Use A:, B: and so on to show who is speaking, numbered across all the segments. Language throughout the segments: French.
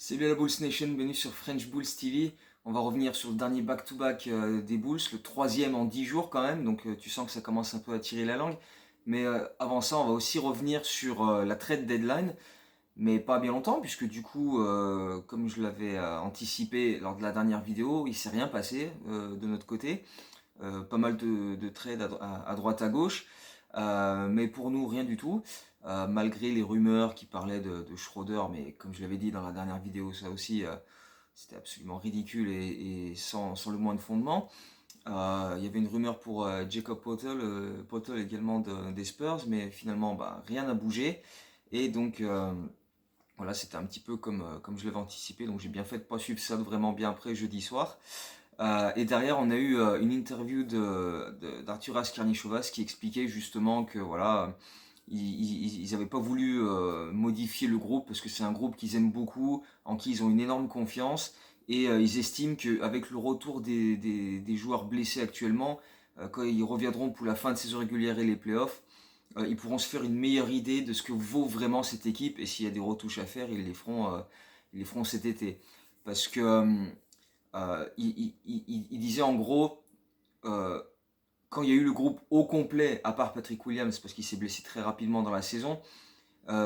A: Salut à la Bulls Nation, bienvenue sur French Bulls TV. On va revenir sur le dernier back-to-back des Bulls, le troisième en 10 jours quand même, donc tu sens que ça commence un peu à tirer la langue. Mais avant ça, on va aussi revenir sur la trade deadline, mais pas bien longtemps, puisque du coup, comme je l'avais anticipé lors de la dernière vidéo, il s'est rien passé de notre côté. Pas mal de trades à droite à gauche, mais pour nous rien du tout, malgré les rumeurs qui parlaient de Schroeder, mais comme je l'avais dit dans la dernière vidéo, ça aussi c'était absolument ridicule et sans le moins de fondement. Il y avait une rumeur pour Jacob Poeltl également des Spurs, mais finalement rien n'a bougé. Et donc voilà, c'était un petit peu comme je l'avais anticipé, donc j'ai bien fait de ne pas suivre ça vraiment bien après jeudi soir. Et derrière, on a eu une interview d'Arturas Karnisovas qui expliquait justement que voilà, ils n'avaient pas voulu modifier le groupe parce que c'est un groupe qu'ils aiment beaucoup, en qui ils ont une énorme confiance. Et ils estiment qu'avec le retour des joueurs blessés actuellement, quand ils reviendront pour la fin de saison régulière et les playoffs, ils pourront se faire une meilleure idée de ce que vaut vraiment cette équipe. Et s'il y a des retouches à faire, ils les feront cet été. Parce que il disait en gros, euh, quand il y a eu le groupe au complet, à part Patrick Williams, parce qu'il s'est blessé très rapidement dans la saison,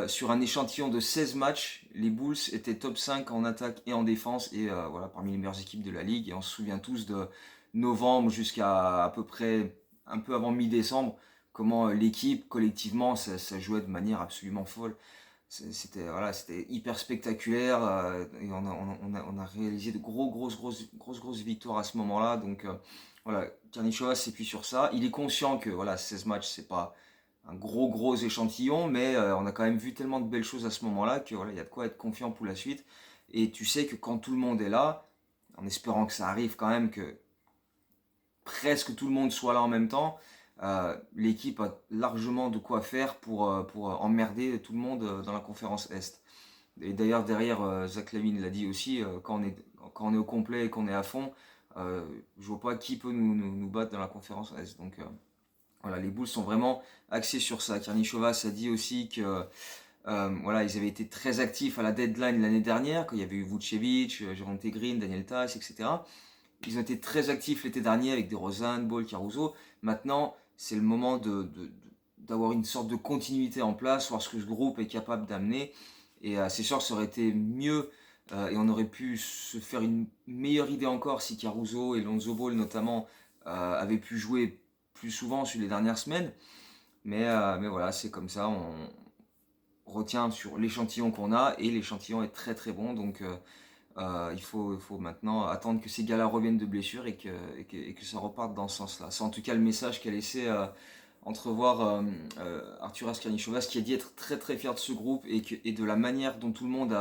A: sur un échantillon de 16 matchs, les Bulls étaient top 5 en attaque et en défense, et voilà, parmi les meilleures équipes de la ligue. Et on se souvient tous de novembre jusqu'à à peu près un peu avant mi-décembre, comment l'équipe, collectivement, ça jouait de manière absolument folle. C'était voilà, c'était hyper spectaculaire et on a réalisé de grosses victoires à ce moment-là. Donc voilà, Karnišovas s'appuie sur ça. Il est conscient que voilà, 16 matchs, c'est pas un gros échantillon, mais on a quand même vu tellement de belles choses à ce moment-là que voilà, il y a de quoi être confiant pour la suite. Et tu sais que quand tout le monde est là, en espérant que ça arrive quand même, que presque tout le monde soit là en même temps, l'équipe a largement de quoi faire pour emmerder tout le monde dans la conférence Est. Et d'ailleurs, derrière, Zach Lavine l'a dit aussi, quand on est au complet et qu'on est à fond, je vois pas qui peut nous battre dans la conférence Est. Donc voilà, les Bulls sont vraiment axés sur ça. Karnišovas a dit aussi que voilà, ils avaient été très actifs à la deadline l'année dernière, quand il y avait eu Vucevic, Javonte Green, Daniel Theis, etc. Ils ont été très actifs l'été dernier avec des DeRozan, Ball, Caruso. Maintenant, c'est le moment d'avoir une sorte de continuité en place, voir ce que ce groupe est capable d'amener. Et c'est sûr que ça aurait été mieux et on aurait pu se faire une meilleure idée encore si Caruso et Lonzo Ball notamment avaient pu jouer plus souvent sur les dernières semaines. Mais voilà, c'est comme ça, on retient sur l'échantillon qu'on a et l'échantillon est très bon. Donc il faut maintenant attendre que ces gars-là reviennent de blessure et que ça reparte dans ce sens-là. C'est en tout cas le message qu'a laissé entrevoir Arturas Karnišovas, qui a dit être très fier de ce groupe et de la manière dont tout le monde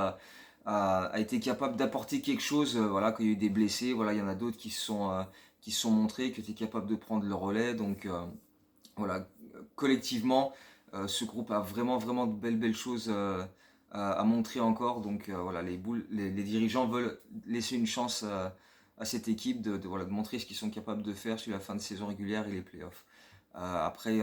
A: a été capable d'apporter quelque chose. Voilà, quand il y a eu des blessés, voilà, il y en a d'autres qui se sont montrés, qui étaient capables de prendre le relais. Donc voilà, collectivement, ce groupe a vraiment de belles choses à montrer encore. Donc voilà, les dirigeants veulent laisser une chance à cette équipe voilà, de montrer ce qu'ils sont capables de faire sur la fin de saison régulière et les playoffs. Après,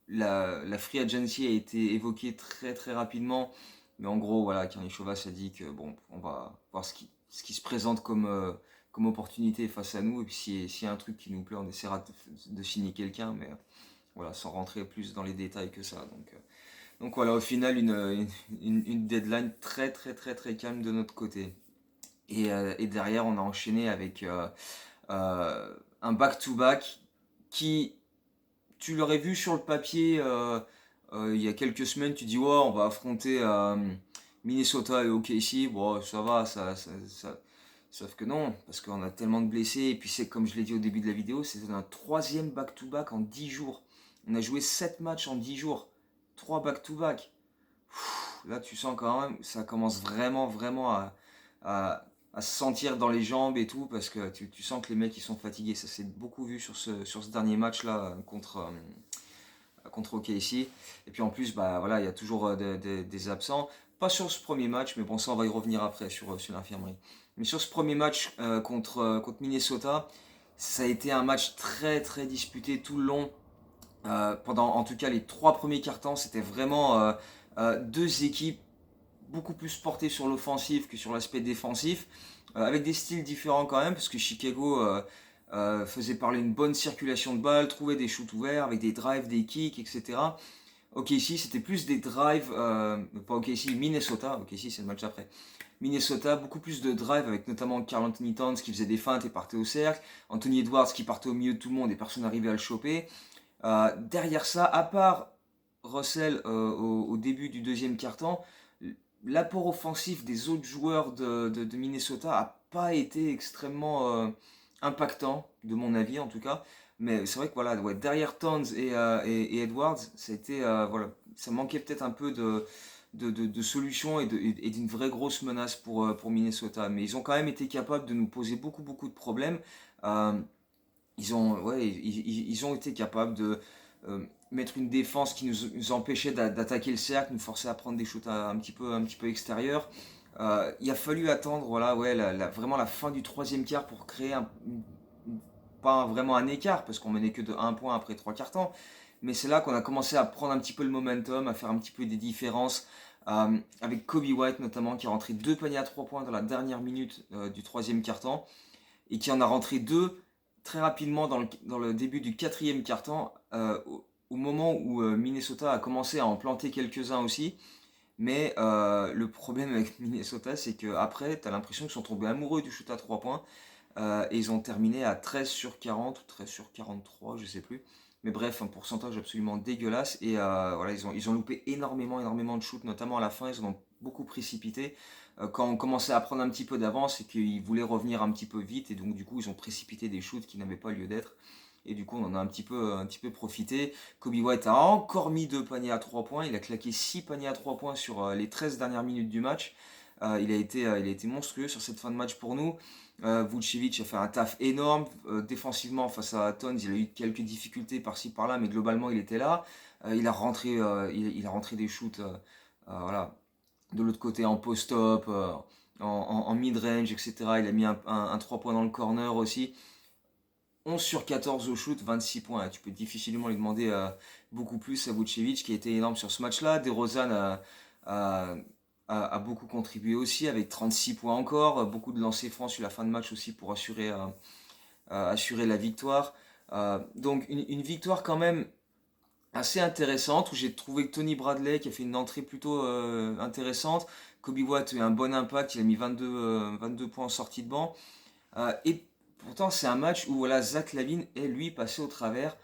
A: la free agency a été évoquée très rapidement, mais en gros, voilà, Karnišovas a dit que bon, on va voir ce qui se présente comme opportunité face à nous, et puis s'il y a un truc qui nous plaît, on essaiera de signer quelqu'un, mais voilà, sans rentrer plus dans les détails que ça. Donc voilà, au final, une deadline très calme de notre côté. Et derrière, on a enchaîné avec un back-to-back qui, tu l'aurais vu sur le papier il y a quelques semaines, tu dis, ouais, on va affronter Minnesota et OKC. Bon, ça va, sauf que non, parce qu'on a tellement de blessés. Et puis, c'est comme je l'ai dit au début de la vidéo, c'est un troisième back-to-back en 10 jours. On a joué 7 matchs en 10 jours. 3 back-to-back. Là, tu sens quand même, ça commence vraiment à se sentir dans les jambes et tout, parce que tu sens que les mecs ils sont fatigués. Ça s'est beaucoup vu sur ce dernier match là contre OKC. Et puis en plus, bah voilà, il y a toujours des absents. Pas sur ce premier match, mais bon, ça on va y revenir après sur l'infirmerie. Mais sur ce premier match contre Minnesota, ça a été un match très disputé tout le long. Pendant en tout cas les 3 premiers quarts-temps, c'était vraiment deux équipes beaucoup plus porté sur l'offensif que sur l'aspect défensif, avec des styles différents quand même, parce que Chicago faisait parler une bonne circulation de balles, trouvait des shoots ouverts avec des drives, des kicks, etc. OKC, c'était plus des drives, pas OKC, Minnesota, OKC c'est le match après. Minnesota, beaucoup plus de drives avec notamment Karl Anthony Towns qui faisait des feintes et partait au cercle, Anthony Edwards qui partait au milieu de tout le monde et personne n'arrivait à le choper. Derrière ça, à part Russell au début du deuxième quart-temps, l'apport offensif des autres joueurs de Minnesota n'a pas été extrêmement impactant, de mon avis en tout cas. Mais c'est vrai que voilà, ouais, derrière Towns et Edwards, voilà, ça manquait peut-être un peu de solutions et d'une vraie grosse menace pour Minnesota. Mais ils ont quand même été capables de nous poser beaucoup, beaucoup de problèmes. Euh, ils ont été capables de mettre une défense qui nous empêchait d'attaquer le cercle, nous forçait à prendre des shoots un petit peu extérieurs. Il a fallu attendre voilà, ouais, vraiment la fin du troisième quart pour créer pas vraiment un écart, parce qu'on menait que de 1 point après 3 quarts temps. Mais c'est là qu'on a commencé à prendre un petit peu le momentum, à faire un petit peu des différences. Avec Kobe White notamment, qui a rentré 2 paniers à 3 points dans la dernière minute du troisième quart temps, et qui en a rentré 2 très rapidement dans le début du quatrième quart-temps, au moment où Minnesota a commencé à en planter quelques-uns aussi. Mais le problème avec Minnesota, c'est qu'après, tu as l'impression qu'ils sont tombés amoureux du shoot à 3 points. Et ils ont terminé à 13 sur 40 ou 13 sur 43, je sais plus. Mais bref, un pourcentage absolument dégueulasse. Et voilà, ils ont loupé énormément de shoots, notamment à la fin, ils en ont beaucoup précipité. Quand on commençait à prendre un petit peu d'avance, c'est qu'ils voulaient revenir un petit peu vite. Et donc, du coup, ils ont précipité des shoots qui n'avaient pas lieu d'être. Et du coup, on en a un petit peu profité. Kobe White a encore mis 2 paniers à 3 points. Il a claqué 6 paniers à 3 points sur les 13 dernières minutes du match. Il a été monstrueux sur cette fin de match pour nous. Vucevic a fait un taf énorme défensivement face à Towns. Il a eu quelques difficultés par-ci par-là, mais globalement il était là. Il a rentré des shoots voilà, de l'autre côté en post-up, en mid-range, etc. Il a mis un 3 points dans le corner aussi. 11 sur 14 au shoot, 26 points. Tu peux difficilement lui demander beaucoup plus à Vucevic, qui a été énorme sur ce match-là. DeRozan a, a beaucoup contribué aussi, avec 36 points encore. Beaucoup de lancers francs sur la fin de match aussi pour assurer la victoire. Donc une victoire quand même assez intéressante, où j'ai trouvé que Tony Bradley, qui a fait une entrée plutôt intéressante. Kobe White a eu un bon impact, il a mis 22 points en sortie de banc. Et pourtant, c'est un match où voilà, Zach LaVine est lui passé au travers.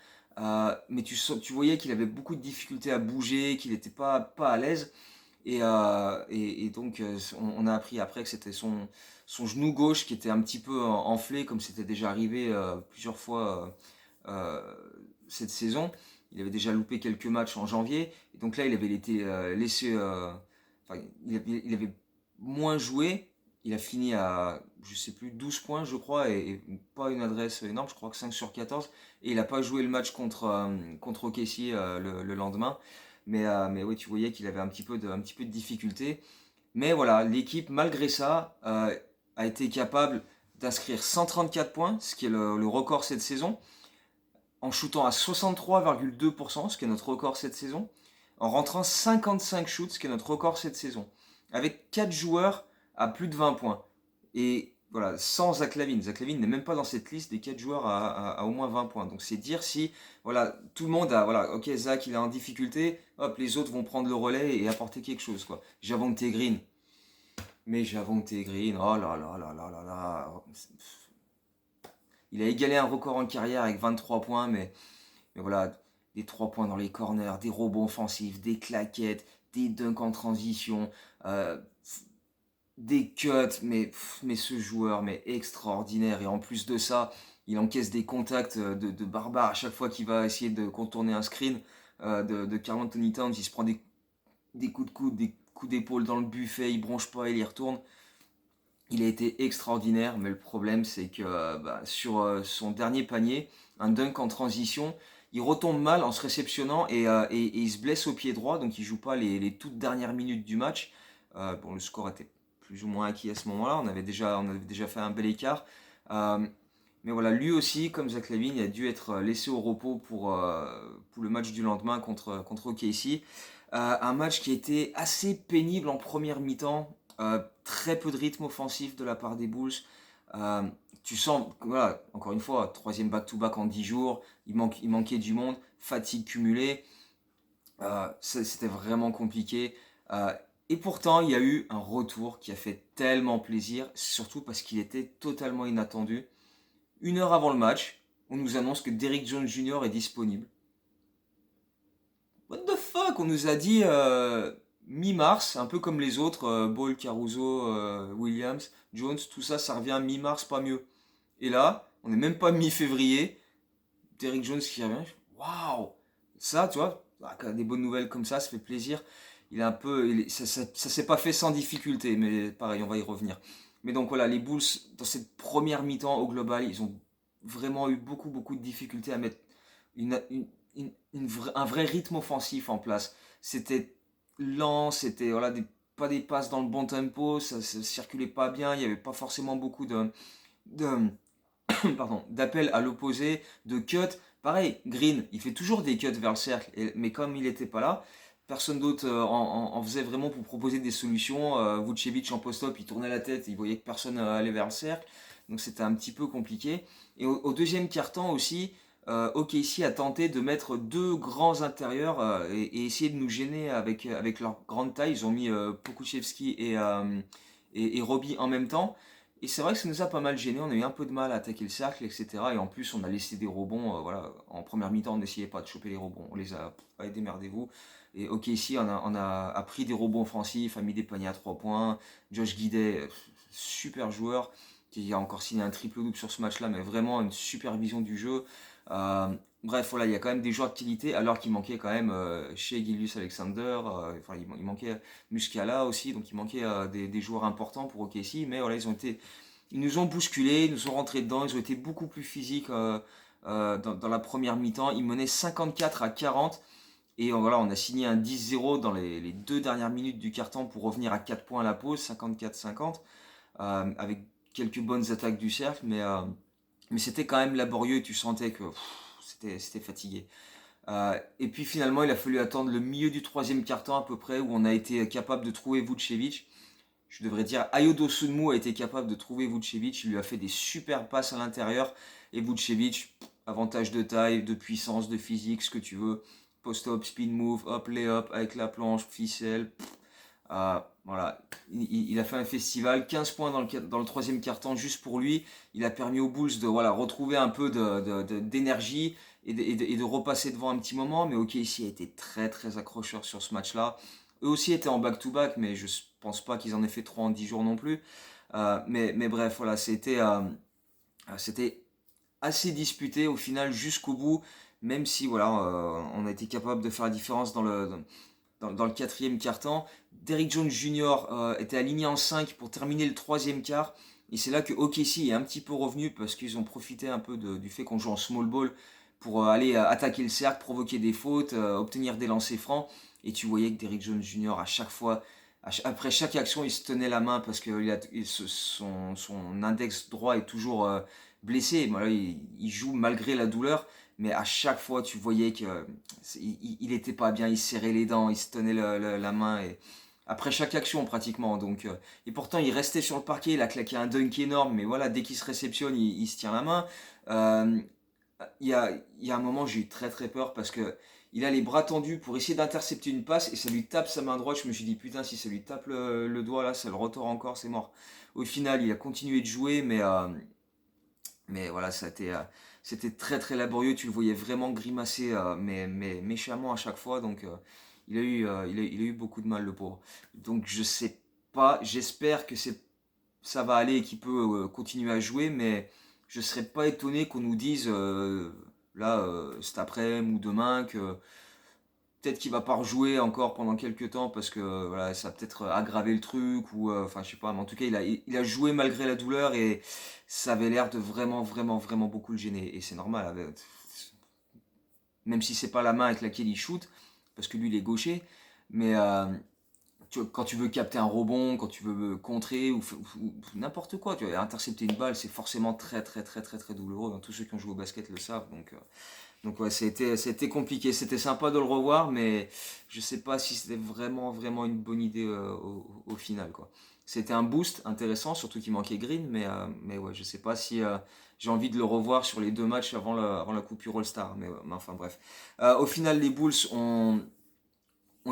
A: Mais tu voyais qu'il avait beaucoup de difficultés à bouger, qu'il n'était pas à l'aise. Et donc, on a appris après que c'était son genou gauche qui était un petit peu enflé, comme c'était déjà arrivé plusieurs fois cette saison. Il avait déjà loupé quelques matchs en janvier. Et donc là, il avait été laissé. Enfin, il avait moins joué. Il a fini à, je sais plus, 12 points, je crois, et pas une adresse énorme, je crois que 5 sur 14. Et il n'a pas joué le match contre OKC le lendemain. Mais oui, tu voyais qu'il avait un petit peu de difficulté. Mais voilà, l'équipe, malgré ça, a été capable d'inscrire 134 points, ce qui est le record cette saison, en shootant à 63,2%, ce qui est notre record cette saison, en rentrant 55 shoots, ce qui est notre record cette saison, avec 4 joueurs à plus de 20 points. Et voilà, sans Zach LaVine. Zach LaVine n'est même pas dans cette liste des 4 joueurs à au moins 20 points. Donc c'est dire si voilà, tout le monde a, voilà, ok, Zach il est en difficulté, hop, les autres vont prendre le relais et apporter quelque chose, quoi. Javonte Green. Mais Javonte Green, oh là là là là là là. Il a égalé un record en carrière avec 23 points, mais voilà, des 3 points dans les corners, des rebonds offensifs, des claquettes, des dunks en transition, des cuts, mais ce joueur, mais extraordinaire. Et en plus de ça, il encaisse des contacts de barbare à chaque fois qu'il va essayer de contourner un screen de Karl Anthony Towns. Il se prend des coups de coude, des coups d'épaule dans le buffet, il bronche pas, il y retourne. Il a été extraordinaire, mais le problème c'est que sur son dernier panier, un dunk en transition, il retombe mal en se réceptionnant et il se blesse au pied droit, donc il joue pas les toutes dernières minutes du match. Bon, le score était plus ou moins acquis à ce moment-là, on avait déjà fait un bel écart. Euh, mais voilà, lui aussi, comme Zach LaVine, il a dû être laissé au repos pour le match du lendemain contre OKC. Un match qui a été assez pénible en première mi-temps. Très peu de rythme offensif de la part des Bulls. Euh, Tu sens, voilà, encore une fois, troisième back-to-back en 10 jours. Il manquait du monde, fatigue cumulée. C'était vraiment compliqué. Euh, et pourtant, il y a eu un retour qui a fait tellement plaisir, surtout parce qu'il était totalement inattendu. 1 heure avant le match, on nous annonce que Derrick Jones Jr. est disponible. What the fuck? On nous a dit mi-mars, un peu comme les autres, Ball, Caruso, Williams, Jones, tout ça, ça revient mi-mars, pas mieux. Et là, on n'est même pas mi-février, Derrick Jones qui revient. Waouh! Ça, tu vois, des bonnes nouvelles comme ça fait plaisir. Il est un peu, ça s'est pas fait sans difficulté, mais pareil, on va y revenir. Mais donc voilà, les Bulls, dans cette première mi-temps au global, ils ont vraiment eu beaucoup de difficultés à mettre un vrai rythme offensif en place. C'était lent, c'était voilà, pas des passes dans le bon tempo, ça circulait pas bien, il n'y avait pas forcément beaucoup de pardon, d'appels à l'opposé, de cuts. Pareil, Green, il fait toujours des cuts vers le cercle, mais comme il n'était pas là, personne d'autre en faisait vraiment pour proposer des solutions. Vucevic en post-up, il tournait la tête, il voyait que personne allait vers le cercle, donc c'était un petit peu compliqué. Et au deuxième quart-temps aussi, OKC a tenté de mettre deux grands intérieurs et essayer de nous gêner avec leur grande taille. Ils ont mis Pokusevski et Robbie en même temps. Et c'est vrai que ça nous a pas mal gêné, on a eu un peu de mal à attaquer le cercle, etc. Et en plus, on a laissé des rebonds. Voilà. En première mi-temps, on n'essayait pas de choper les rebonds. On les a, allez, démerdez-vous. Et ok, ici, on a pris des rebonds offensifs, a mis des paniers à 3 points. Josh Giddey, super joueur, qui a encore signé un triple-double sur ce match-là, mais vraiment une supervision du jeu. Euh, Bref, voilà, il y a quand même des joueurs de qualité, alors qu'il manquait quand même chez Gilius Alexander, enfin, il manquait Muscala aussi, donc il manquait des joueurs importants pour OKC, mais voilà, ils nous ont bousculés, ils nous ont rentré dedans, ils ont été beaucoup plus physiques dans la première mi-temps. Ils menaient 54-40 et voilà, on a signé un 10-0 dans les 2 dernières minutes du quart-temps pour revenir à 4 points à la pause, 54-50, avec quelques bonnes attaques du cercle, mais c'était quand même laborieux et tu sentais que c'était fatigué. Et puis finalement, il a fallu attendre le milieu du troisième quart-temps à peu près, où on a été capable de trouver Vucevic. Je devrais dire, Ayodo Sunmu a été capable de trouver Vucevic. Il lui a fait des super passes à l'intérieur. Et Vucevic, avantage de taille, de puissance, de physique, ce que tu veux. Post-up, spin move, hop, lay-up, avec la planche, ficelle. Voilà, il a fait un festival, 15 points dans le troisième quart-temps juste pour lui. Il a permis aux Bulls de voilà, retrouver un peu d'énergie et de repasser devant un petit moment. Mais ok, ici a été très accrocheur sur ce match-là. Eux aussi étaient en back-to-back, mais je pense pas qu'ils en aient fait 3 en 10 jours non plus. Mais bref, voilà, c'était assez disputé au final jusqu'au bout, même si voilà, on a été capable de faire la différence dans le quatrième quart-temps. Derrick Jones Jr. Était aligné en 5 pour terminer le troisième quart. Et c'est là que OKC est un petit peu revenu parce qu'ils ont profité un peu du fait qu'on joue en small ball pour aller attaquer le cercle, provoquer des fautes, obtenir des lancers francs. Et tu voyais que Derrick Jones Jr. à chaque fois, après chaque action, il se tenait la main parce que son index droit est toujours blessé. Voilà, il joue malgré la douleur, mais à chaque fois, tu voyais que il était pas bien, il serrait les dents, il se tenait la main et après chaque action pratiquement. Donc, et pourtant, il restait sur le parquet, il a claqué un dunk énorme, mais voilà, dès qu'il se réceptionne, il se tient la main. Euh, il y a un moment, j'ai eu très peur parce que il a les bras tendus pour essayer d'intercepter une passe et ça lui tape sa main droite. Je me suis dit, putain, si ça lui tape le doigt là, ça le retord encore, c'est mort. Au final, il a continué de jouer, mais voilà, c'était très laborieux. Tu le voyais vraiment grimacer, mais méchamment à chaque fois. Donc, il a eu beaucoup de mal, le pauvre. Donc, je sais pas, j'espère que ça va aller et qu'il peut continuer à jouer, mais je serais pas étonné qu'on nous dise là cet après-midi ou demain que peut-être qu'il va pas rejouer encore pendant quelques temps parce que voilà, ça a peut-être aggravé le truc ou enfin je sais pas, mais en tout cas il a joué malgré la douleur et ça avait l'air de vraiment beaucoup le gêner et c'est normal même si c'est pas la main avec laquelle il shoot parce que lui il est gaucher, mais quand tu veux capter un rebond, quand tu veux contrer ou n'importe quoi, tu vois, intercepter une balle, c'est forcément très très très très très douloureux. Tous ceux qui ont joué au basket le savent. Donc ouais, c'était compliqué. C'était sympa de le revoir, mais je sais pas si c'était vraiment vraiment une bonne idée au final quoi. C'était un boost intéressant, surtout qu'il manquait Green, mais ouais, je sais pas si j'ai envie de le revoir sur les 2 matchs avant la coupure All-Star. Mais enfin bref. Au final, les Bulls ont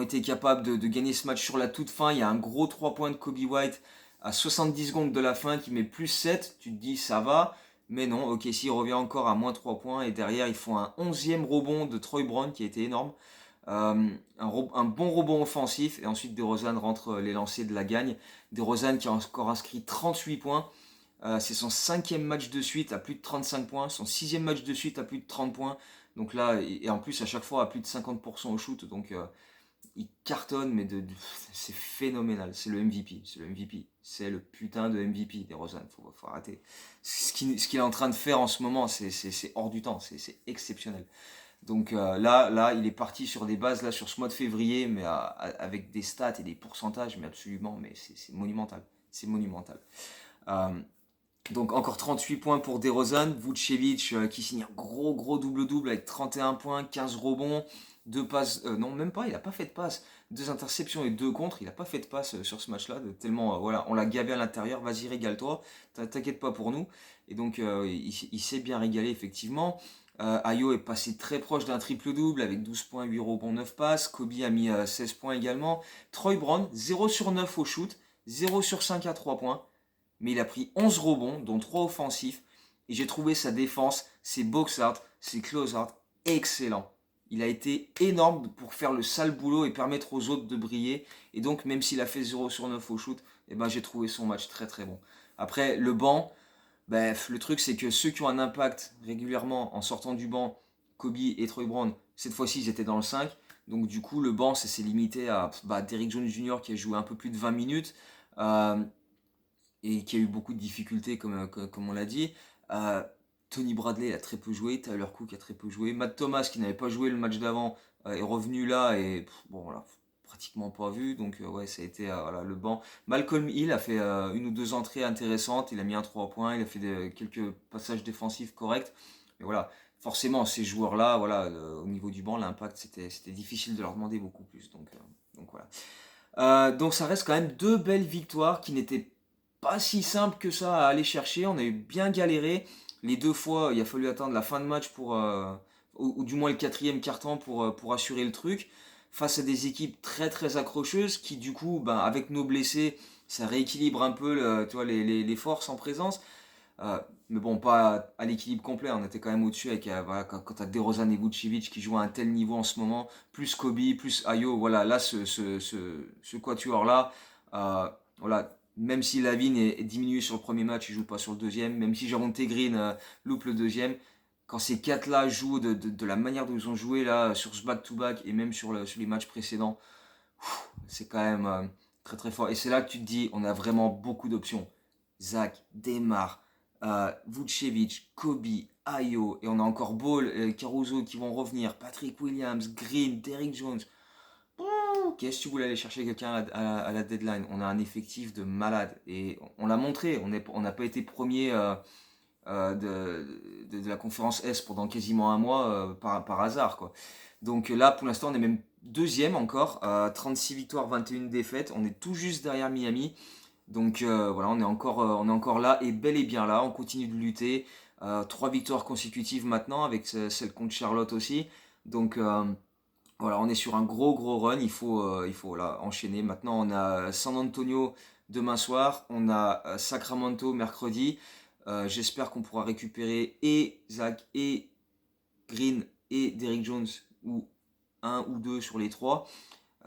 A: été capables de gagner ce match sur la toute fin. Il y a un gros 3 points de Kobe White à 70 secondes de la fin qui met plus 7. Tu te dis ça va. Mais non, OKC revient encore à moins 3 points. Et derrière, ils font un 11e rebond de Troy Brown qui a été énorme. Un bon rebond offensif. Et ensuite, DeRozan rentre les lancers de la gagne. DeRozan qui a encore inscrit 38 points. C'est son 5e match de suite à plus de 35 points. Son 6e match de suite à plus de 30 points. Donc là, et en plus à chaque fois à plus de 50% au shoot. Donc il cartonne, mais c'est phénoménal. C'est le MVP. C'est le MVP. C'est le putain de MVP des Rosanne. Faut arrêter. Ce qu'il est en train de faire en ce moment, c'est hors du temps. C'est exceptionnel. Donc là, il est parti sur des bases, là, sur ce mois de février, mais avec des stats et des pourcentages, mais absolument, mais c'est monumental. C'est monumental. Euh, donc encore 38 points pour DeRozan, Vucevic qui signe un gros double-double avec 31 points, 15 rebonds, 2 passes, non même pas, il n'a pas fait de passe, 2 interceptions et 2 contre, il n'a pas fait de passe sur ce match-là, tellement voilà, on l'a gavé à l'intérieur, vas-y régale-toi, t'inquiète pas pour nous, et donc il s'est bien régalé effectivement. Ayo est passé très proche d'un triple-double avec 12 points, 8 rebonds, 9 passes, Kobe a mis 16 points également, Troy Brown 0 sur 9 au shoot, 0 sur 5 à 3 points, mais il a pris 11 rebonds, dont 3 offensifs. Et j'ai trouvé sa défense, ses box-out, ses close-out, excellent. Il a été énorme pour faire le sale boulot et permettre aux autres de briller. Et donc, même s'il a fait 0 sur 9 au shoot, eh ben, j'ai trouvé son match très très bon. Après, le banc, bref, le truc c'est que ceux qui ont un impact régulièrement en sortant du banc, Kobe et Troy Brown, cette fois-ci ils étaient dans le 5. Donc du coup, le banc, ça s'est limité à Derrick Jones Jr. qui a joué un peu plus de 20 minutes. Euh, et qui a eu beaucoup de difficultés, comme on l'a dit. Euh, Tony Bradley a très peu joué, Tyler Cook a très peu joué, Matt Thomas qui n'avait pas joué le match d'avant est revenu là et bon voilà, pratiquement pas vu, donc ouais ça a été voilà, le banc. Malcolm Hill a fait une ou deux entrées intéressantes, il a mis un 3 points, il a fait quelques passages défensifs corrects, mais voilà, forcément ces joueurs là, voilà, au niveau du banc l'impact c'était difficile de leur demander beaucoup plus, donc voilà. Donc ça reste quand même 2 belles victoires qui n'étaient pas si simples que ça à aller chercher. On a eu bien galéré. Les 2 fois, il a fallu attendre la fin de match ou du moins le 4e quart-temps pour assurer le truc. Face à des équipes très très accrocheuses qui du coup, ben, avec nos blessés, ça rééquilibre un peu tu vois, les forces en présence. Euh, mais bon, pas à l'équilibre complet, on était quand même au-dessus avec voilà, quand tu as DeRozan et Vucevic qui jouent à un tel niveau en ce moment, plus Kobe, plus Ayo, voilà, là, ce quatuor-là, voilà, même si Lavine est diminué sur le premier match, il joue pas sur le deuxième, même si Javonte Green loupe le deuxième, quand ces 4-là jouent de la manière dont ils ont joué là, sur ce back-to-back et même sur les matchs précédents, c'est quand même très très fort. Et c'est là que tu te dis, on a vraiment beaucoup d'options. Zach, Demar, Vucevic, Kobe, Ayo, et on a encore Ball, Caruso qui vont revenir, Patrick Williams, Green, Derrick Jones. Qu'est-ce que tu voulais aller chercher quelqu'un à la deadline? On a un effectif de malade et on l'a montré. On n'a pas été premier de la conférence S pendant quasiment un mois par hasard quoi. Donc là pour l'instant on est même deuxième encore, 36 victoires, 21 défaites. On est tout juste derrière Miami. Donc voilà, on est encore là et bel et bien là. On continue de lutter. 3 victoires consécutives maintenant avec celle contre Charlotte aussi. Donc voilà, on est sur un gros run. Il faut là, enchaîner. Maintenant, on a San Antonio demain soir. On a Sacramento mercredi. J'espère qu'on pourra récupérer et Zach et Green et Derrick Jones ou un ou deux sur les trois.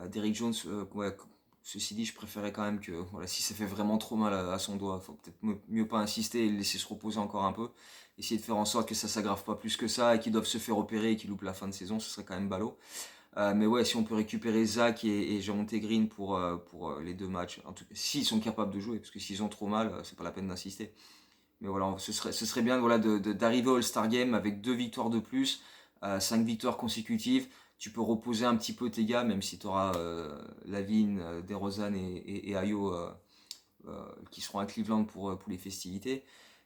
A: Derrick Jones, ouais, ceci dit, je préférais quand même que voilà, si ça fait vraiment trop mal à son doigt, il faut peut-être mieux pas insister et le laisser se reposer encore un peu. Essayer de faire en sorte que ça s'aggrave pas plus que ça et qu'ils doivent se faire opérer et qu'ils loupent la fin de saison, ce serait quand même ballot. Mais ouais, si on peut récupérer Zach et Javonte Green pour les 2 matchs, en tout cas, s'ils sont capables de jouer, parce que s'ils ont trop mal, c'est pas la peine d'insister. Mais voilà, ce serait bien voilà, d'arriver au All-Star Game avec 2 victoires de plus, 5 victoires consécutives. Tu peux reposer un petit peu tes gars, même si tu auras Lavine, DeRozan et Ayo qui seront à Cleveland pour les festivités.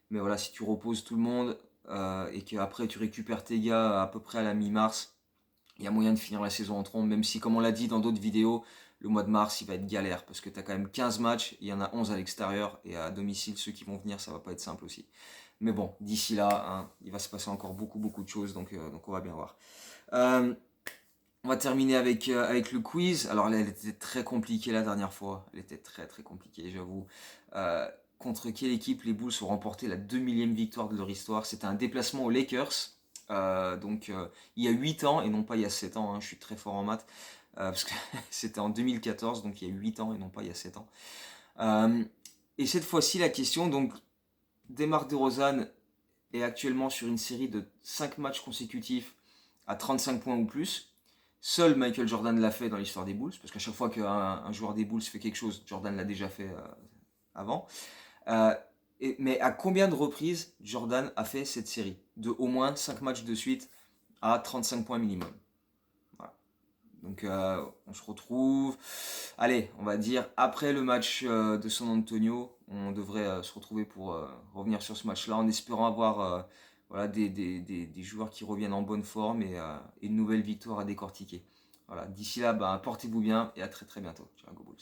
A: Mais voilà, si tu reposes tout le monde et qu'après tu récupères tes gars à peu près à la mi-mars, il y a moyen de finir la saison en trombe, même si, comme on l'a dit dans d'autres vidéos, le mois de mars, il va être galère, parce que tu as quand même 15 matchs, il y en a 11 à l'extérieur, et à domicile, ceux qui vont venir, ça va pas être simple aussi. Mais bon, d'ici là, hein, il va se passer encore beaucoup de choses, donc on va bien voir. On va terminer avec le quiz. Alors là, elle était très compliquée la dernière fois. Elle était très compliquée, j'avoue. Contre quelle équipe les Bulls ont remporté la 2000e victoire de leur histoire? C'était un déplacement aux Lakers. Il y a 8 ans et non pas il y a 7 ans. Hein. Je suis très fort en maths. Parce que c'était en 2014, donc il y a 8 ans et non pas il y a 7 ans. Et cette fois-ci, la question, donc, DeMar DeRozan est actuellement sur une série de 5 matchs consécutifs à 35 points ou plus. Seul Michael Jordan l'a fait dans l'histoire des Bulls, parce qu'à chaque fois qu'un joueur des Bulls fait quelque chose, Jordan l'a déjà fait avant. Euh, mais à combien de reprises Jordan a fait cette série? De au moins 5 matchs de suite à 35 points minimum. Voilà. Donc on se retrouve, allez, on va dire après le match de San Antonio, on devrait se retrouver pour revenir sur ce match-là en espérant avoir voilà, des joueurs qui reviennent en bonne forme et une nouvelle victoire à décortiquer. Voilà, d'ici là, bah, portez-vous bien et à très bientôt. Ciao, Go Bulls.